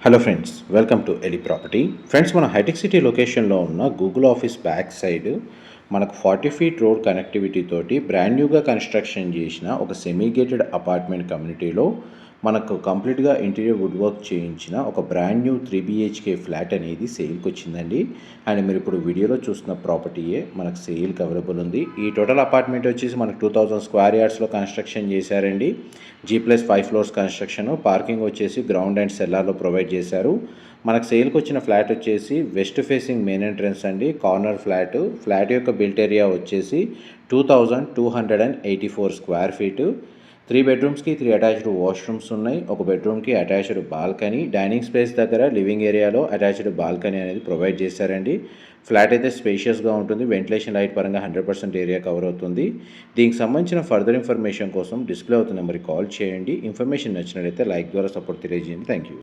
Hello friends, welcome to Eli property. Friends, మన Hitech City లొకేషన్లో ఉన్న గూగుల్ ఆఫీస్ బ్యాక్ సైడ్ మనకు 40 feet road connectivity తోటి brand న్యూగా కన్స్ట్రక్షన్ చేసిన ఒక సెమీ గేటెడ్ అపార్ట్మెంట్ కమ్యూనిటీలో మనకు కంప్లీట్గా ఇంటీరియర్ వుడ్ వర్క్ చేయించిన ఒక బ్రాండ్ న్యూ 3 BHK ఫ్లాట్ అనేది సేల్కి వచ్చిందండి. అండ్ మీరు ఇప్పుడు వీడియోలో చూస్తున్న ప్రాపర్టీయే మనకు సేల్కి అవైలబుల్ ఉంది. ఈ టోటల్ అపార్ట్మెంట్ వచ్చేసి మనకు 2000 స్క్వేర్ యార్డ్స్లో కన్స్ట్రక్షన్ చేశారండి. G+5 ఫ్లోర్స్ కన్స్ట్రక్షన్, పార్కింగ్ వచ్చేసి గ్రౌండ్ అండ్ సెల్లార్లో ప్రొవైడ్ చేశారు. మనకు సేల్కి వచ్చిన ఫ్లాట్ వచ్చేసి వెస్ట్ ఫేసింగ్ మెయిన్ ఎంట్రన్స్ అండి, కార్నర్ ఫ్లాట్ యొక్క బిల్ట్ ఏరియా వచ్చేసి 2284 స్క్వేర్ ఫీటు. 3 బెడ్రూమ్స్కి 3 అటాచ్డ్ వాష్రూమ్స్ ఉన్నాయి. ఒక బెడ్రూమ్కి అటాచ్డ్ బాల్కనీ, డైనింగ్ స్పేస్ దగ్గర లివింగ్ ఏరియాలో అటాచ్డ్ బాల్కనీ అనేది ప్రొవైడ్ చేశారండి. ఫ్లాట్ అయితే స్పేషియస్గా ఉంటుంది. వెంటిలేషన్ లైట్ పరంగా 100% ఏరియా కవర్ అవుతుంది. దీనికి సంబంధించిన ఫర్దర్ ఇన్ఫర్మేషన్ కోసం డిస్ప్లే అవుతున్న నెంబర్కి కాల్ చేయండి. ఇన్ఫర్మేషన్ నచ్చినట్లయితే లైక్ ద్వారా సపోర్ట్ తెలియజేయండి. Thank you.